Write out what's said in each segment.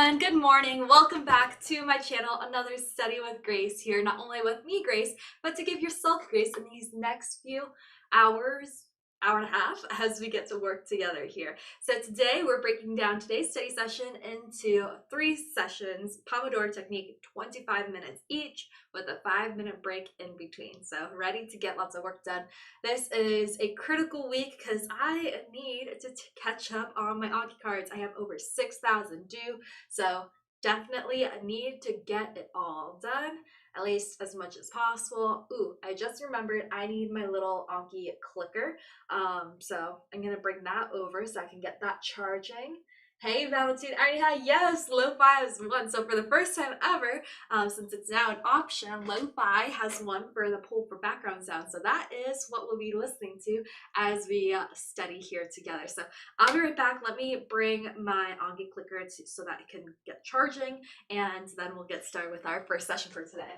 everyone, good morning. Welcome back to my channel. Another study with Grace here, not only with me, Grace, but to give yourself grace in these next few hours, hour and a half, as we get to work together here. So today we're breaking down today's study session into 3 sessions, Pomodoro technique, 25 minutes each with a 5-minute break in between. So ready to get lots of work done. This is a critical week because I need to catch up on my Anki cards. I have over 6,000 due, so definitely I need to get it all done, at least as much as possible. Ooh, I just remembered I need my little Anki clicker, so I'm gonna bring that over so I can get that charging. Hey, Valentine, yes, Lofi has won. So for the first time ever, since it's now an option, Lofi has won for the pull for background sound. So that is what we'll be listening to as we study here together. So I'll be right back. Let me bring my Anki clicker so that it can get charging, and then we'll get started with our first session for today.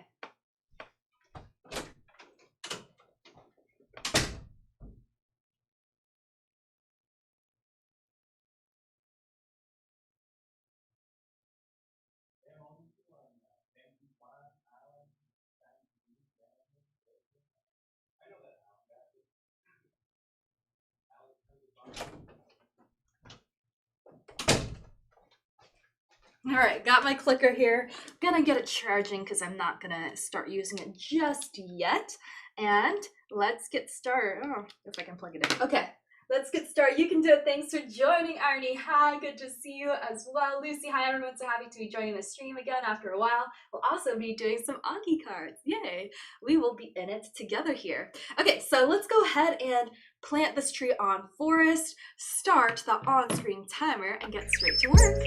All right, got my clicker here. Gonna get it charging because I'm not gonna start using it just yet. And let's get started. Oh, if I can plug it in. Okay, let's get started. You can do it. Thanks for joining, Arnie. Hi, good to see you as well. Lucy, hi, everyone. So happy to be joining the stream again after a while. We'll also be doing some Anki cards. Yay, we will be in it together here. Okay, so let's go ahead and plant this tree on forest, start the on-screen timer, and get straight to work.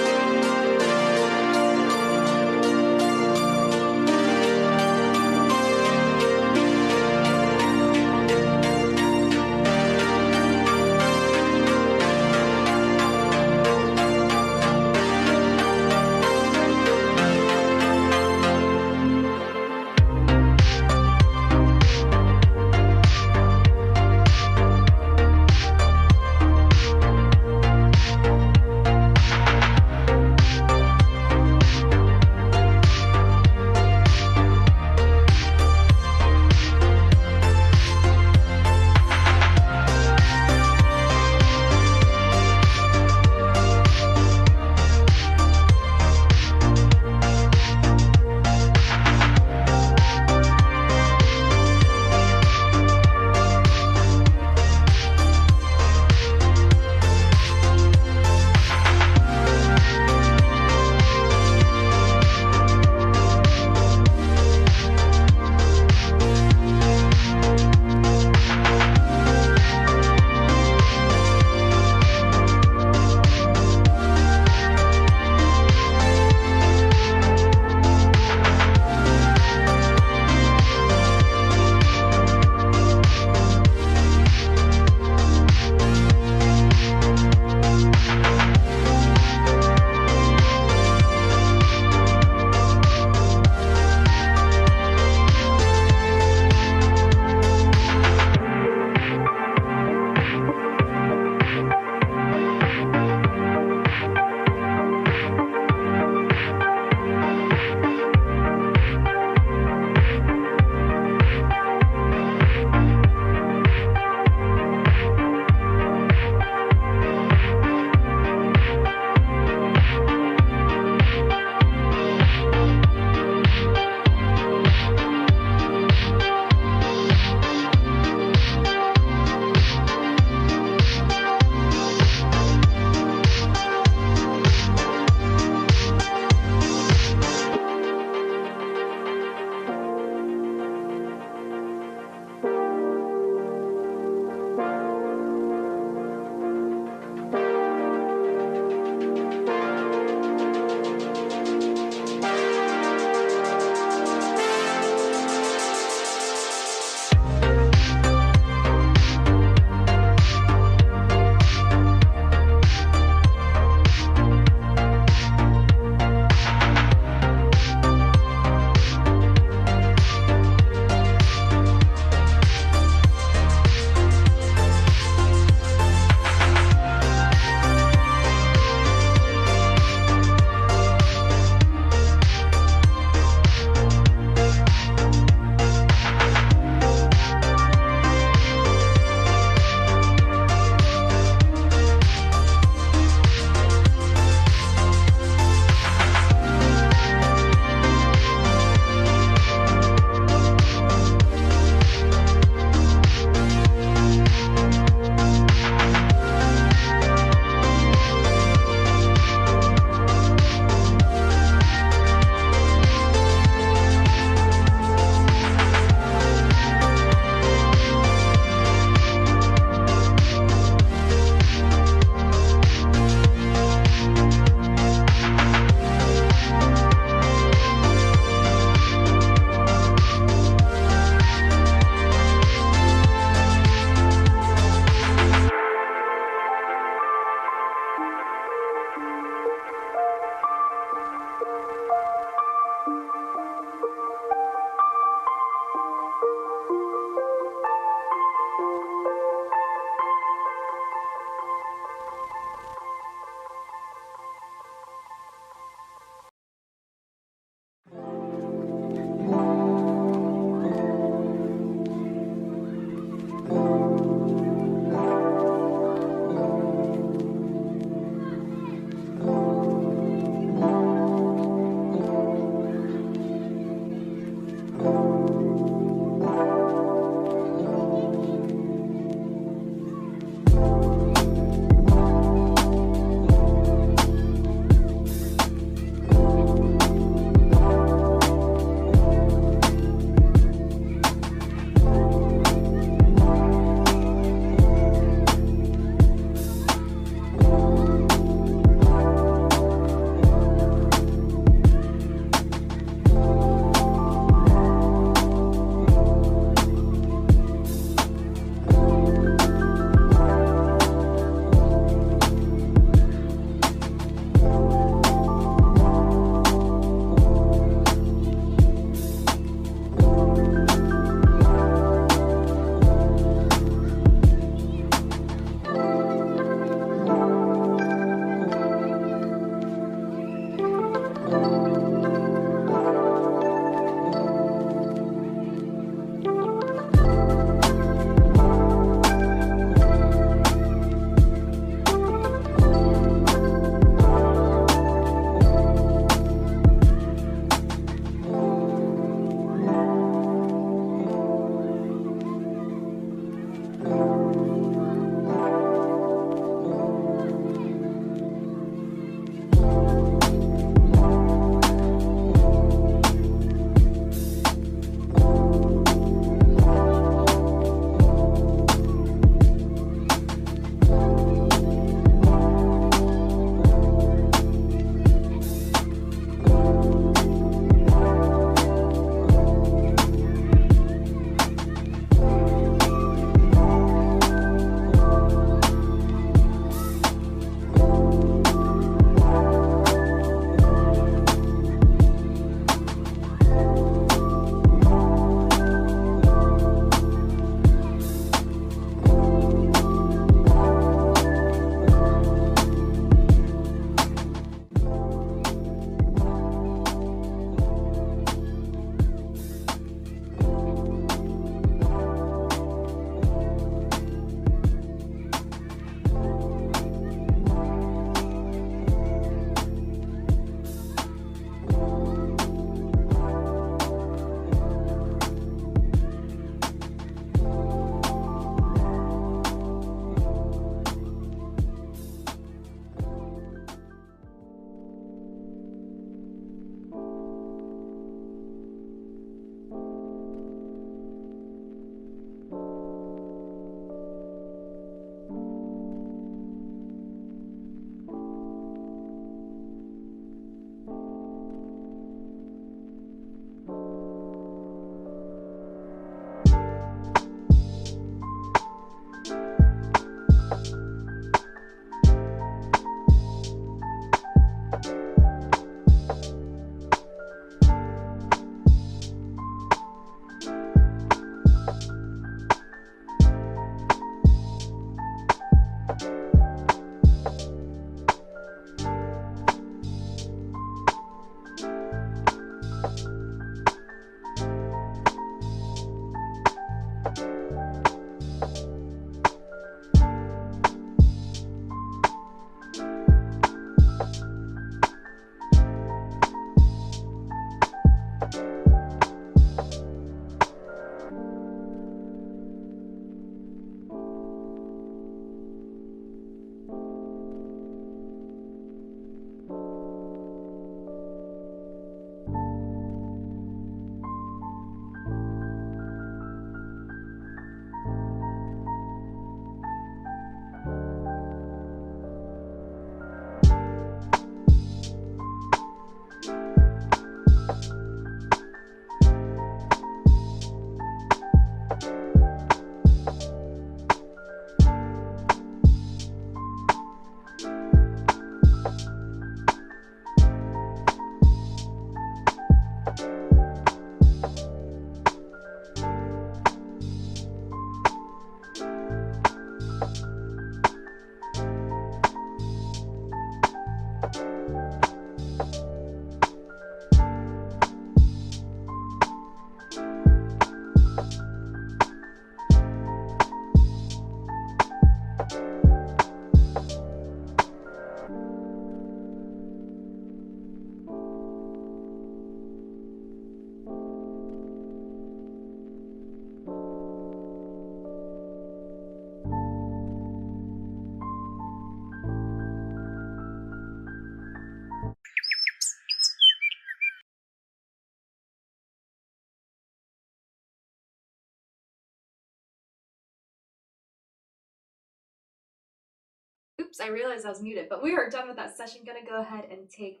Oops, I realized I was muted, but we are done with that session. Gonna go ahead and take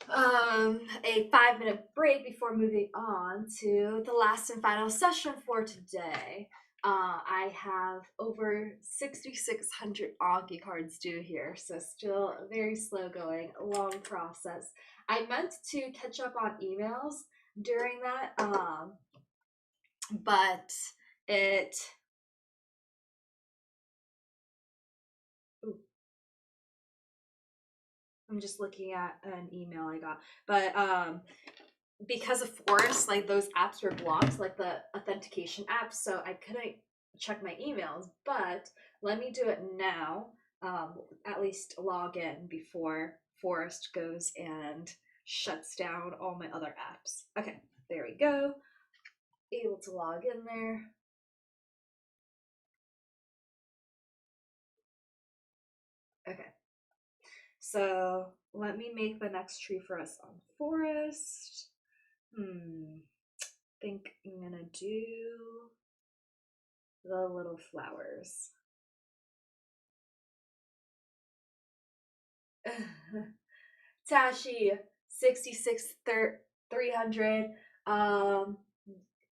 a 5-minute break before moving on to the last and final session for today. I have over 6,600 Anki cards due here, so still very slow going, a long process. I meant to catch up on emails during that, but it. Ooh, I'm just looking at an email I got, but because of Forest, like those apps were blocked, like the authentication apps, so I couldn't check my emails. But let me do it now. At least log in before Forest goes and shuts down all my other apps. Okay, there we go. Able to log in there. Okay. So let me make the next tree for us on Forest. Think I'm gonna do the little flowers. Tashi 300.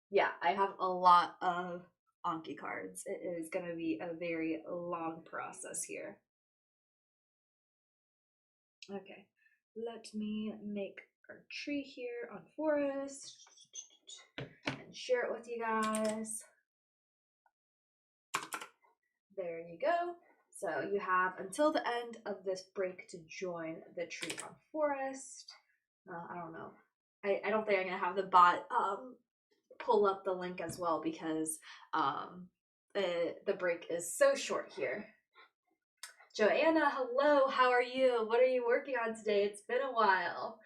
Yeah, I have a lot of Anki cards. It is gonna be a very long process here. Okay, let me make our tree here on Forest and share it with you guys. There you go. So you have until the end of this break to join the tree on Forest. I don't know. I don't think I'm gonna have the bot pull up the link as well because the break is so short here. Joanna, hello, how are you? What are you working on today? It's been a while.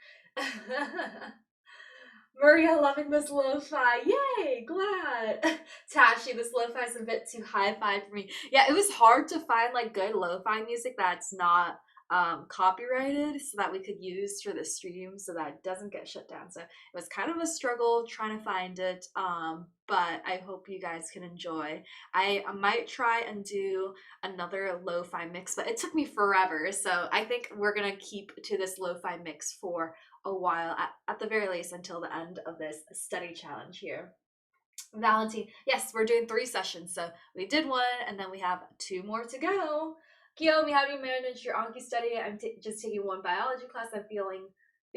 Maria loving this lo-fi. Yay, glad. Tashi, this lo-fi is a bit too hi-fi for me. Yeah, it was hard to find like good lo-fi music that's not copyrighted so that we could use for the stream so that it doesn't get shut down. So it was kind of a struggle trying to find it, but I hope you guys can enjoy. I might try and do another lo-fi mix, but it took me forever. So I think we're gonna keep to this lo-fi mix for a while, at the very least until the end of this study challenge here. Valentine, yes, we're doing 3 sessions. So we did 1 and then we have 2 more to go. Kiyomi, how do you manage your Anki study? I'm just taking 1 biology class. I feel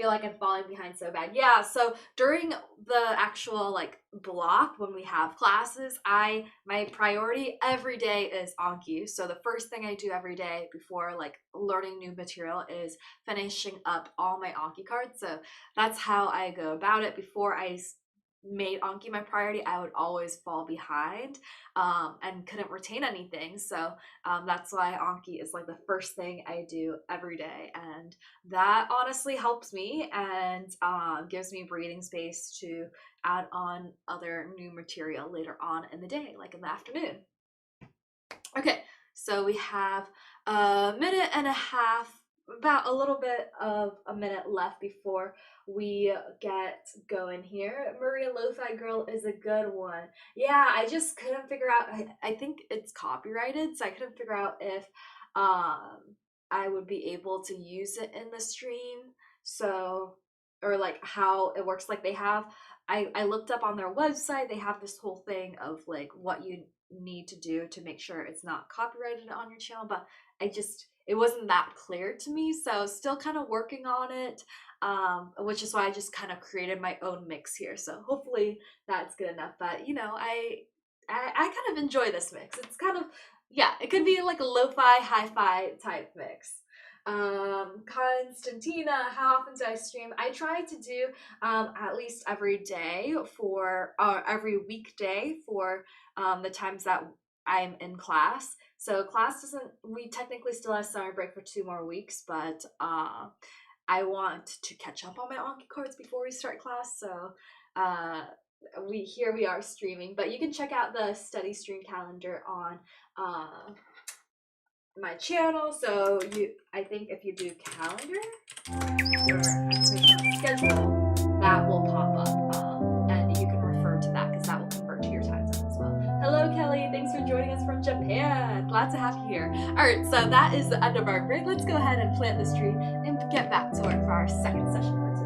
like I'm falling behind so bad. Yeah, so during the actual like block when we have classes, my priority every day is Anki. So the first thing I do every day before like learning new material is finishing up all my Anki cards. So that's how I go about it before I made Anki my priority, I would always fall behind and couldn't retain anything. So that's why Anki is like the first thing I do every day. And that honestly helps me and gives me breathing space to add on other new material later on in the day, like in the afternoon. Okay, so we have a minute and a half, about a little bit of a minute left before we get going here. Maria Lo-Fi Girl is a good one. Yeah, I just couldn't figure out, I think it's copyrighted, so I couldn't figure out if I would be able to use it in the stream. So, or like how it works. Like they have, I looked up on their website, they have this whole thing of like what you need to do to make sure it's not copyrighted on your channel, but it wasn't that clear to me, so still kind of working on it, which is why I just kind of created my own mix here. So hopefully that's good enough. But you know, I kind of enjoy this mix. It's kind of, yeah, it could be like a lo-fi hi-fi type mix. Constantina, how often do I stream? I try to do at least every day for every weekday for the times that I'm in class. So class doesn't, we technically still have summer break for 2 more weeks, but I want to catch up on my Anki cards before we start class. So uh, we are streaming, but you can check out the study stream calendar on my channel. So I think if you do calendar or schedule, that will pop up, and you can refer to that because that will convert to your time zone as well. Hello, Kelly. Thanks for joining us from Japan. Glad to have you here. All right, so that is the end of our break. Let's go ahead and plant this tree and get back to work for our second session for today.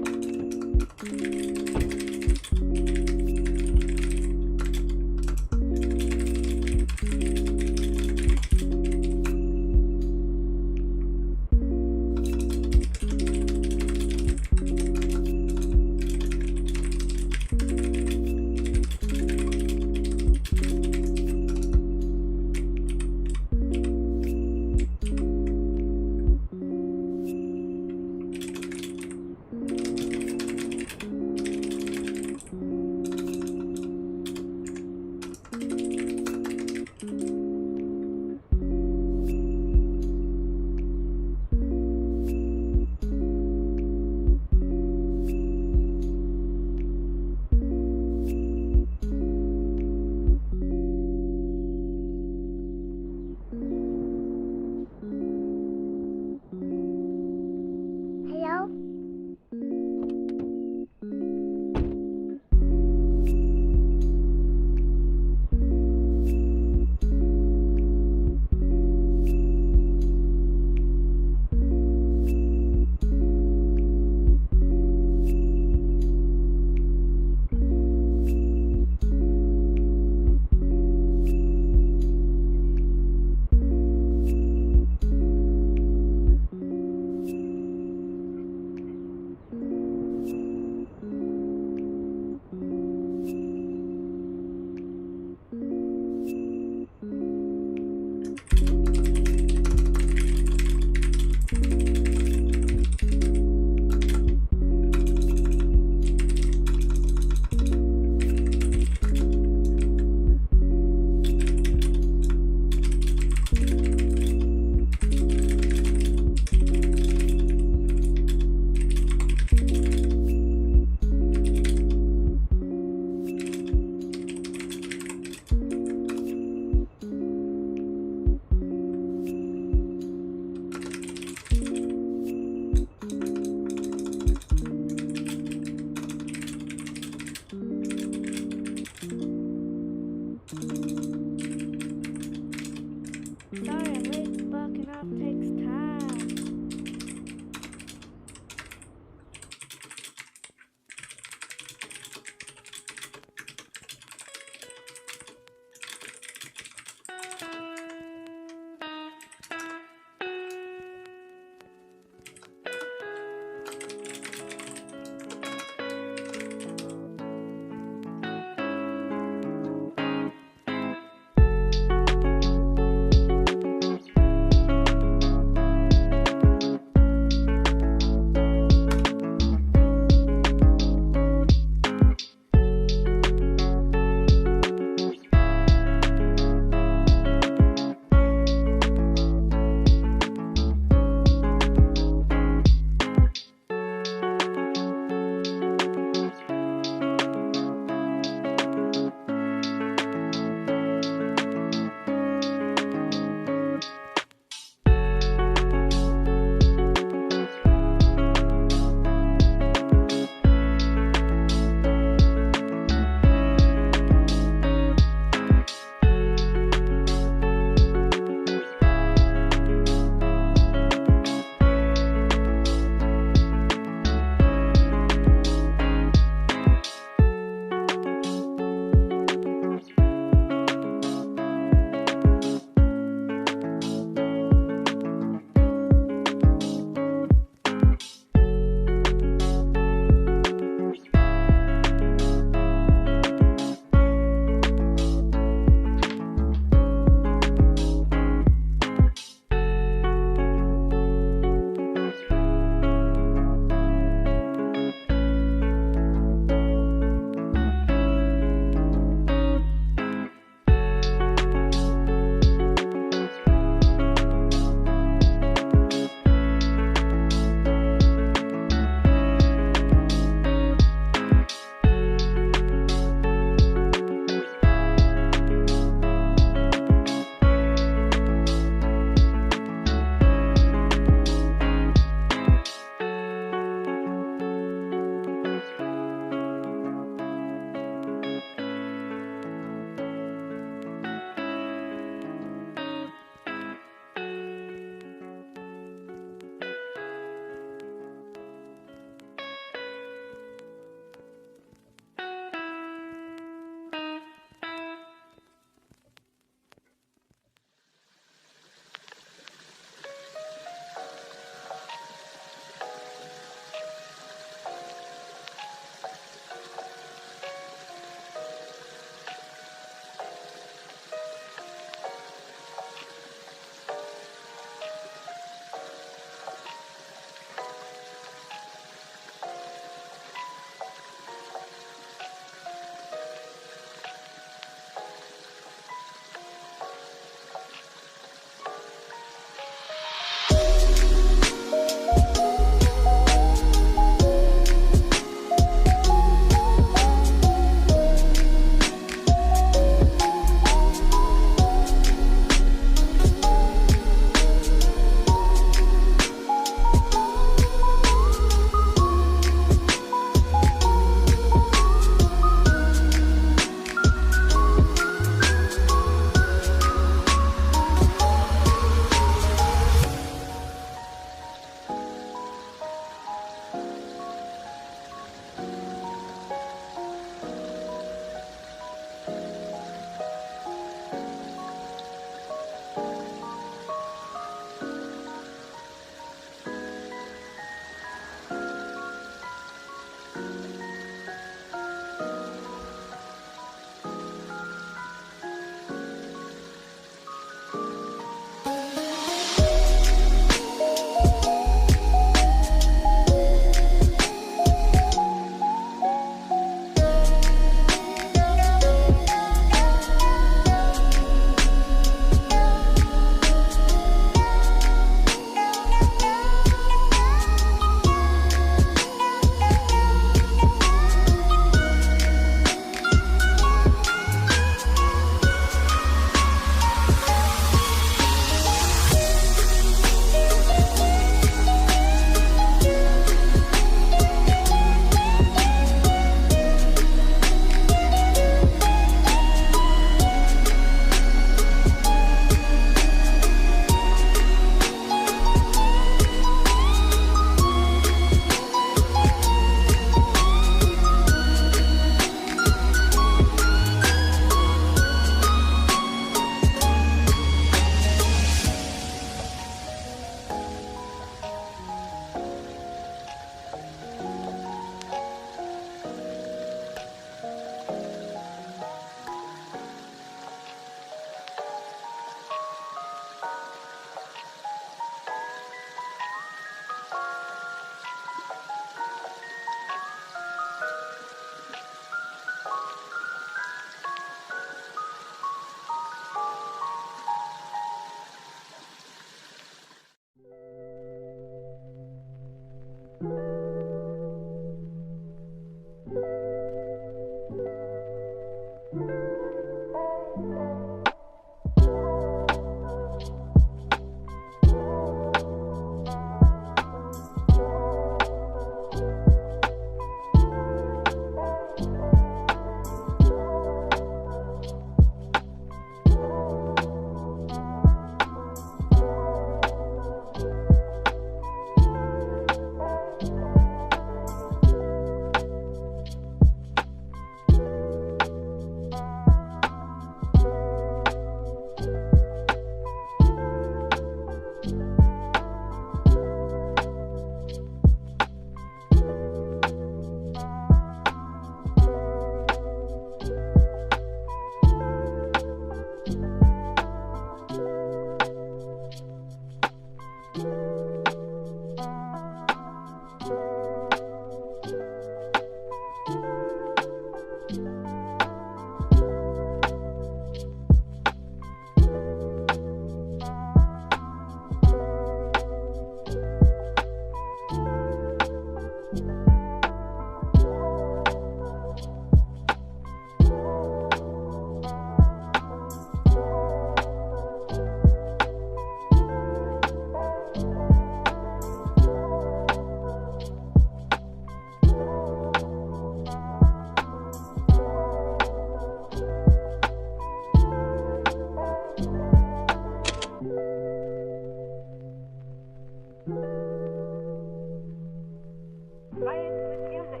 Quiet with music.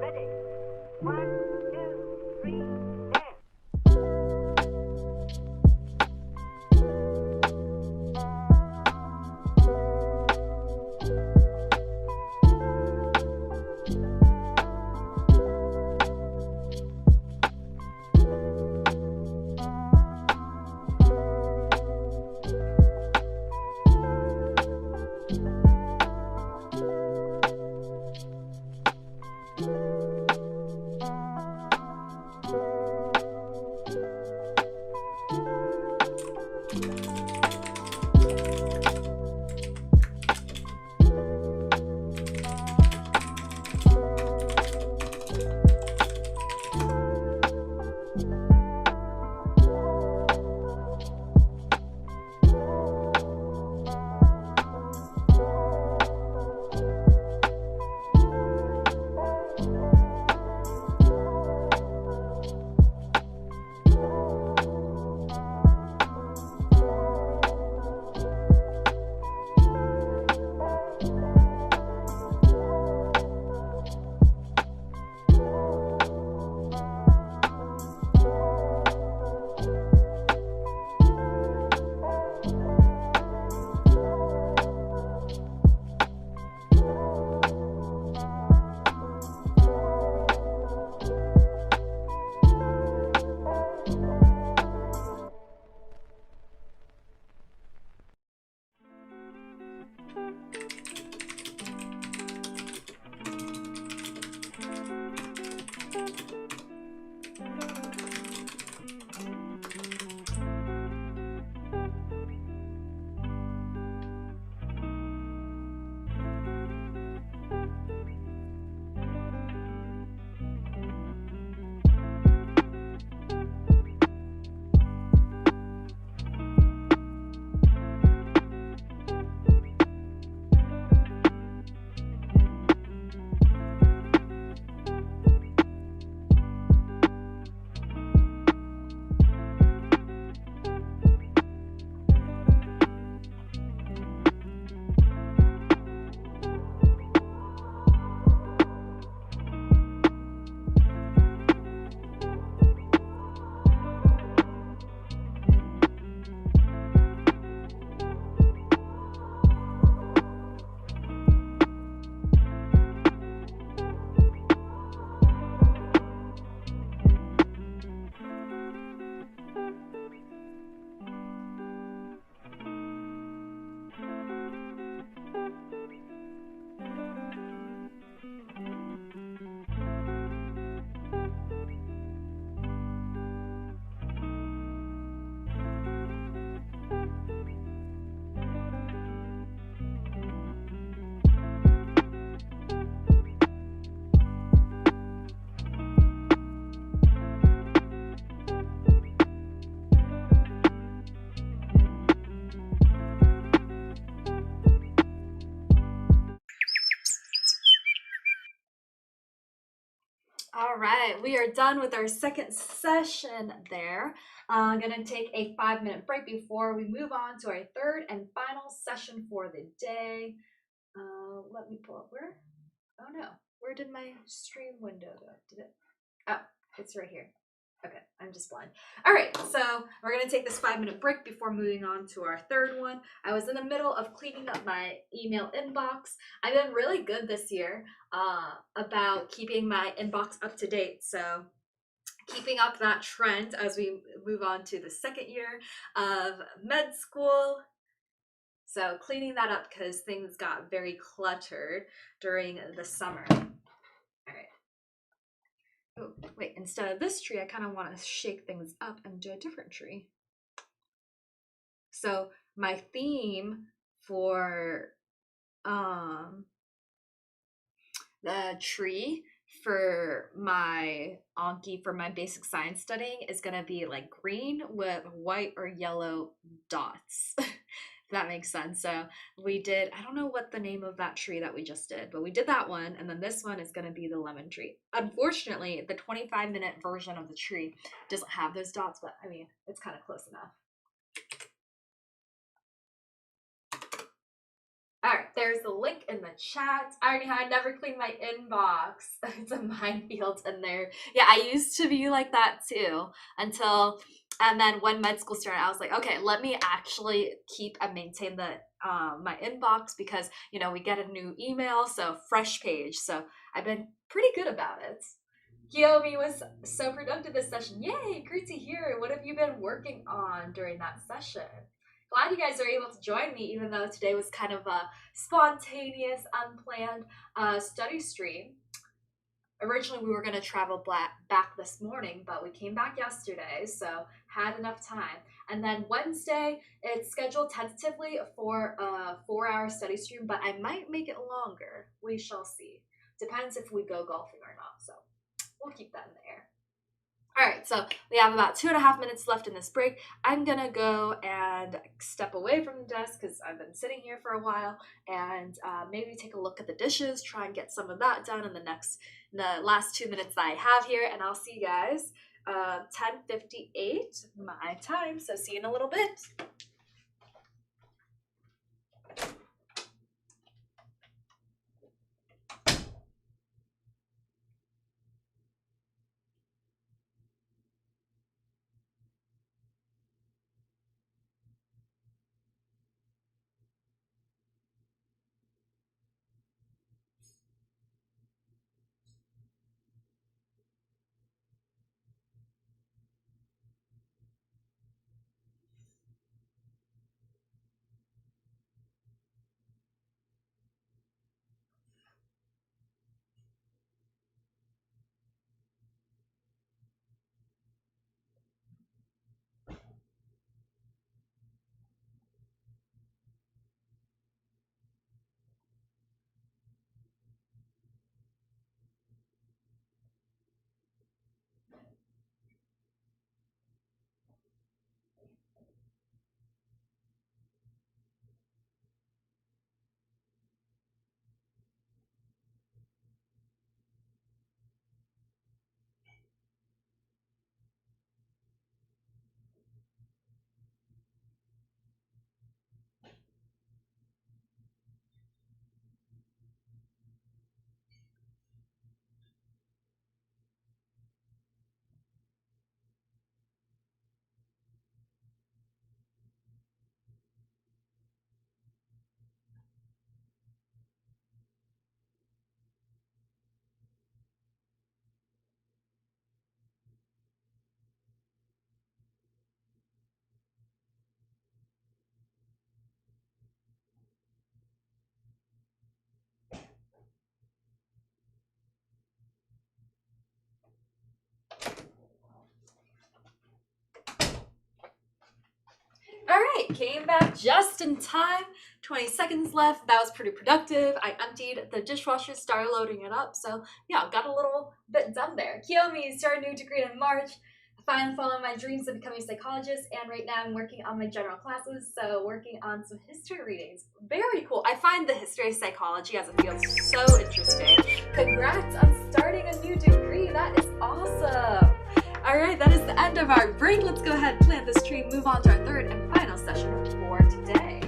Ready. 1, 2, 3, dance. All right, we are done with our second session there. I'm gonna take a 5-minute break before we move on to our third and final session for the day. Let me pull up where? Oh no, where did my stream window go? Did it? Oh, it's right here. Okay, I'm just blind. All right, so we're gonna take this 5-minute break before moving on to our third one. I was in the middle of cleaning up my email inbox. I've been really good this year about keeping my inbox up to date. So keeping up that trend as we move on to the second year of med school. So cleaning that up because things got very cluttered during the summer. All right. Oh, wait, instead of this tree, I kind of want to shake things up and do a different tree. So my theme for the tree for my Anki for my basic science studying is going to be like green with white or yellow dots. If that makes sense. So we did, I don't know what the name of that tree that we just did, but we did that one. And then this one is going to be the lemon tree. Unfortunately, the 25-minute version of the tree doesn't have those dots, but I mean, it's kind of close enough. All right, There's a link in the chat. I never clean my inbox. It's a minefield in there. Yeah, I used to be like that too and then when med school started, I was like, okay, let me actually keep and maintain the my inbox because we get a new email, so fresh page. So I've been pretty good about it. Kiyomi was so productive this session. Yay, great to hear. What have you been working on during that session? Glad you guys are able to join me, even though today was kind of a spontaneous, unplanned study stream. Originally, we were going to travel back this morning, but we came back yesterday, so had enough time. And then Wednesday, it's scheduled tentatively for a 4-hour study stream, but I might make it longer. We shall see. Depends if we go golfing or not, so we'll keep that in the air. All right, so we have about 2.5 minutes left in this break. I'm gonna go and step away from the desk because I've been sitting here for a while, and maybe take a look at the dishes, try and get some of that done in the last 2 minutes that I have here, and I'll see you guys 10:58 my time. So see you in a little bit. All right, came back just in time. 20 seconds left. That was pretty productive. I emptied the dishwasher, started loading it up. So yeah, got a little bit done there. Kiyomi started a new degree in March. Finally following my dreams of becoming a psychologist, and right now I'm working on my general classes, so working on some history readings. Very cool. I find the history of psychology as a field so interesting. Congrats on starting a new degree. That is awesome. All right, that is the end of our break. Let's go ahead and plant this tree, move on to our third and final session for today.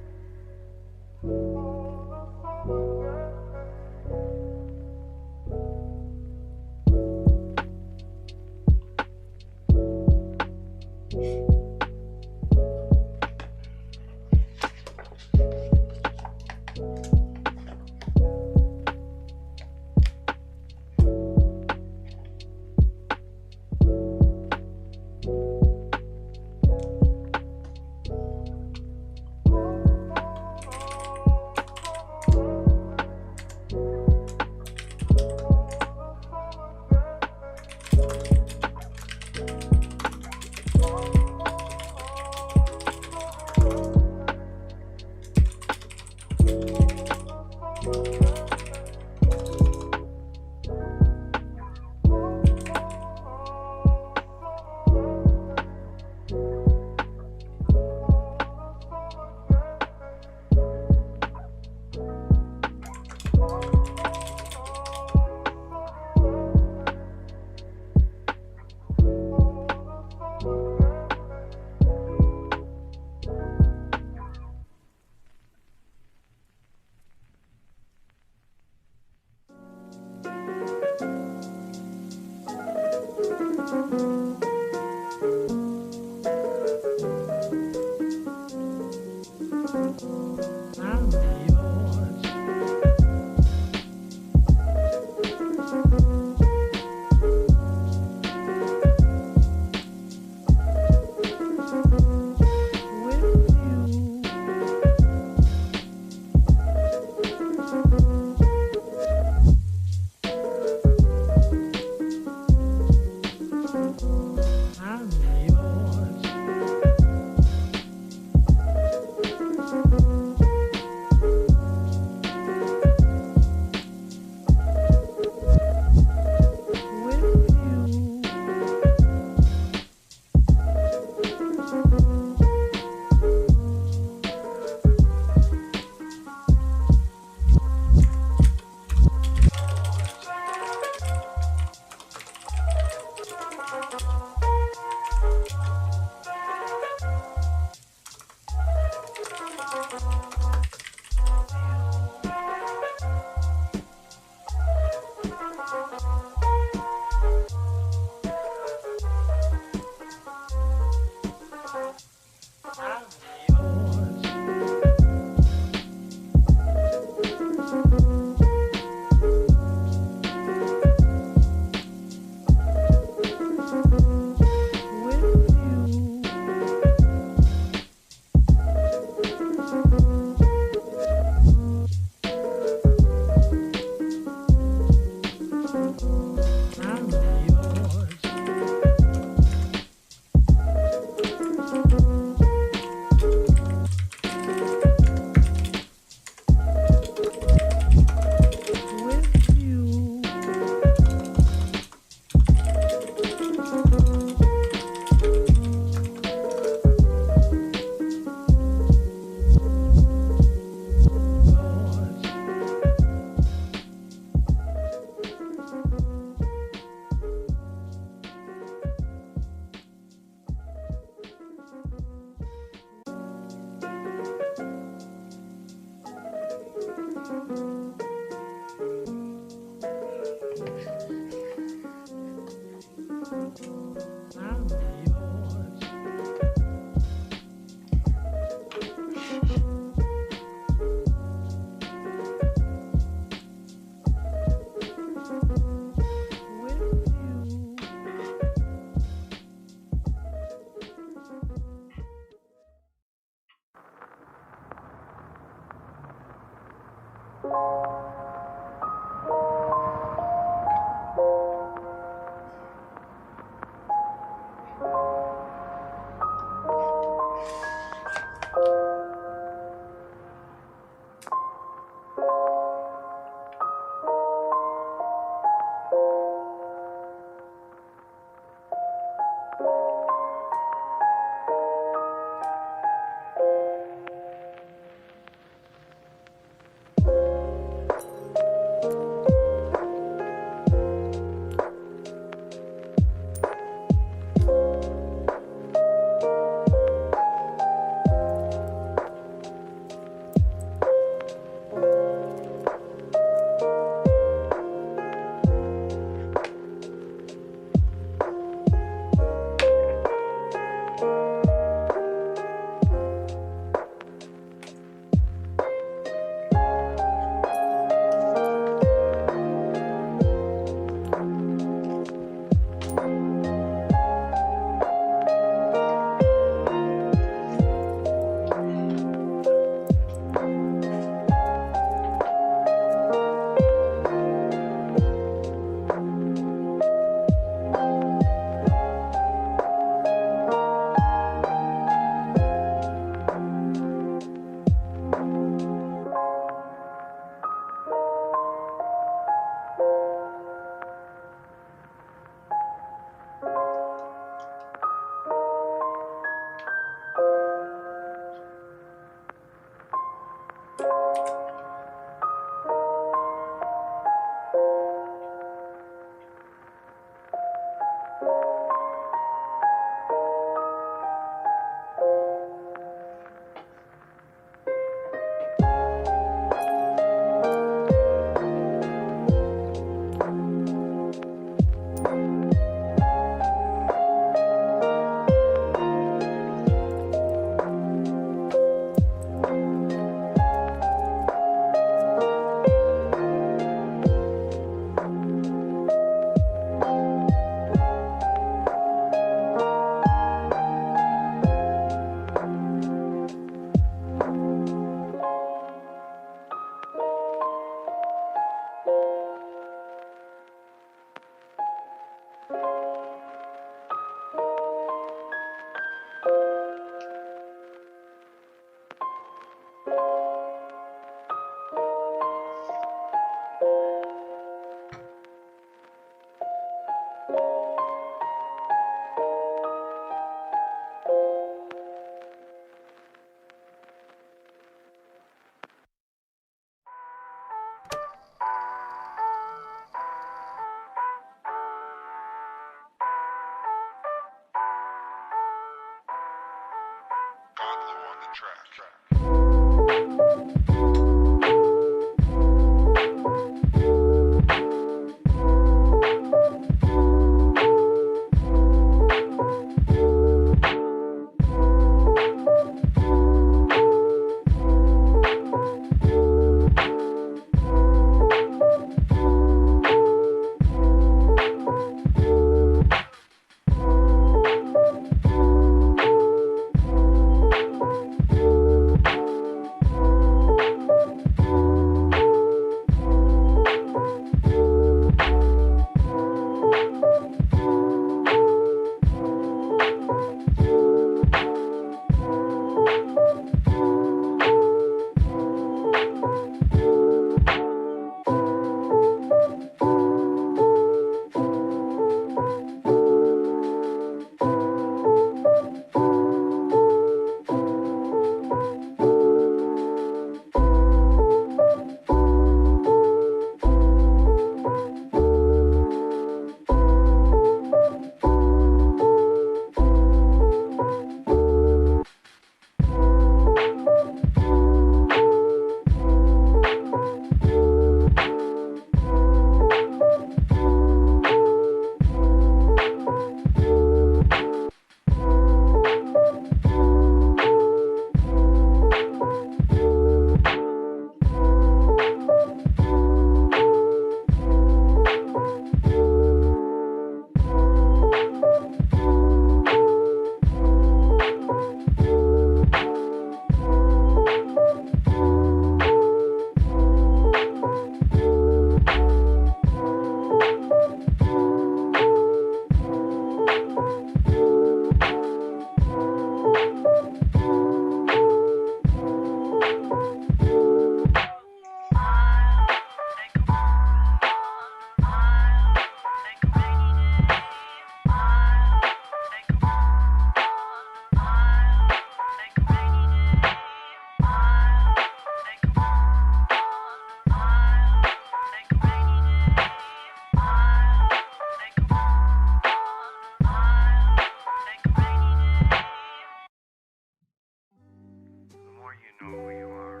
know who you are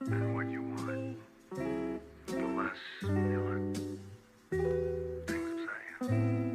and what you want, the less you let things upset you.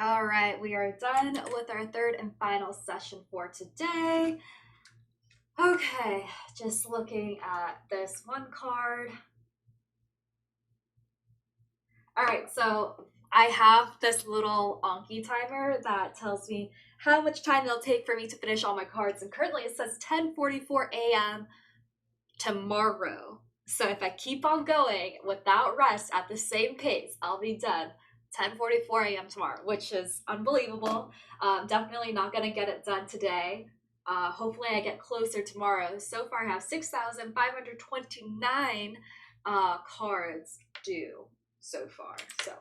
All right, we are done with our third and final session for today. Okay, just looking at this one card. All right, so I have this little Anki timer that tells me how much time it'll take for me to finish all my cards, and currently it says 10:44 a.m. tomorrow. So if I keep on going without rest at the same pace, I'll be done 10:44 a.m. tomorrow, which is unbelievable. Definitely not gonna get it done today. Hopefully I get closer tomorrow. So far I have 6,529 cards due so far. So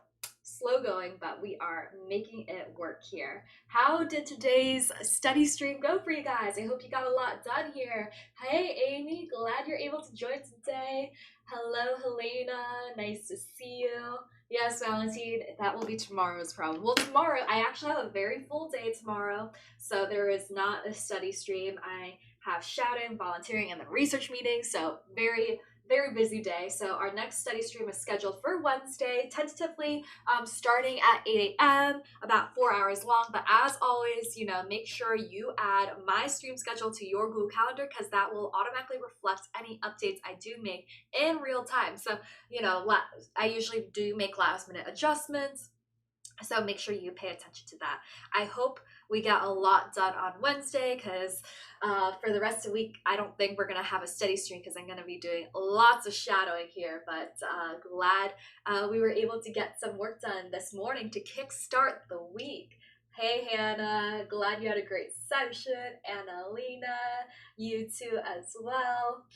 slow going, but we are making it work here. How did today's study stream go for you guys? I hope you got a lot done here. Hey Amy, glad you're able to join today. Hello Helena, nice to see you. Yes, Valentine, that will be tomorrow's problem. Well, tomorrow, I actually have a very full day tomorrow, so there is not a study stream. I have shadowing, volunteering, and the research meeting, so very busy day. So our next study stream is scheduled for Wednesday, tentatively starting at 8 a.m., about 4 hours long. But as always, make sure you add my stream schedule to your Google Calendar, because that will automatically reflect any updates I do make in real time. So, I usually do make last minute adjustments. So make sure you pay attention to that. I hope we got a lot done on Wednesday, because for the rest of the week, I don't think we're going to have a steady stream because I'm going to be doing lots of shadowing here. But glad we were able to get some work done this morning to kickstart the week. Hey Hannah, glad you had a great session. Annalena, you too as well.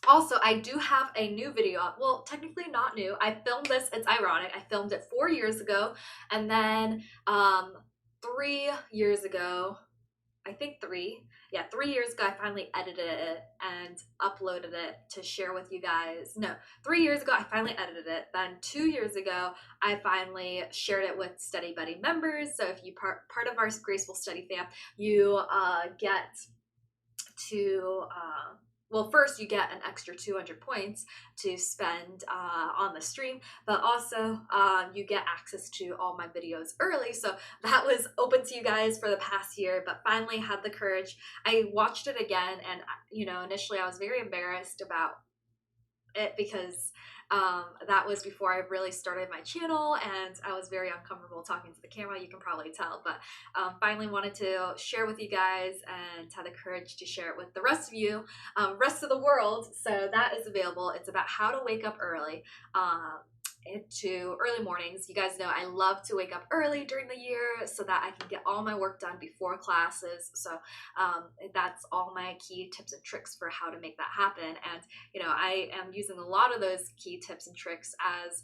Also, I do have a new video up. Well, technically not new. I filmed this. It's ironic. I filmed it 4 years ago, and then 3 years ago, I think 3. Yeah, 3 years ago, I finally edited it and uploaded it to share with you guys. No, 3 years ago, I finally edited it. Then 2 years ago, I finally shared it with Study Buddy members. So if you part of our Graceful Study fam, you get to well, first you get an extra 200 points to spend on the stream, but also you get access to all my videos early. So that was open to you guys for the past year, but finally had the courage. I watched it again, and initially I was very embarrassed about it, because that was before I really started my channel, and I was very uncomfortable talking to the camera, you can probably tell. But finally wanted to share with you guys, and had the courage to share it with the rest of you, rest of the world. So that is available. It's about how to wake up early, into early mornings. You guys know I love to wake up early during the year so that I can get all my work done before classes. So that's all my key tips and tricks for how to make that happen. And I am using a lot of those key tips and tricks as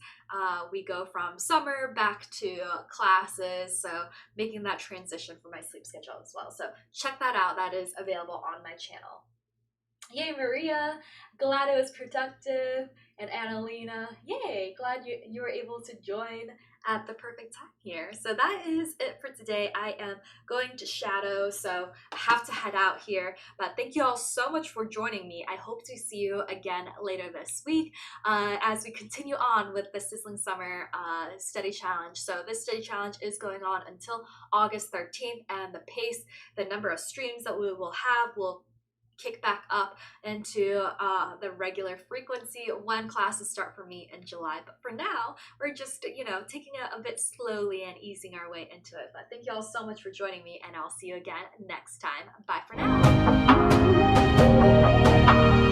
we go from summer back to classes, so making that transition for my sleep schedule as well. So check that out. That is available on my channel. Yay, Maria, glad it was productive. And Annalena, yay, glad you were able to join at the perfect time here. So that is it for today. I am going to shadow, so I have to head out here. But thank you all so much for joining me. I hope to see you again later this week as we continue on with the Sizzling Summer Study Challenge. So this study challenge is going on until August 13th, and the number of streams that we will have will kick back up into the regular frequency when classes start for me in July. But for now, we're just, taking it a bit slowly and easing our way into it. But thank you all so much for joining me, and I'll see you again next time. Bye for now.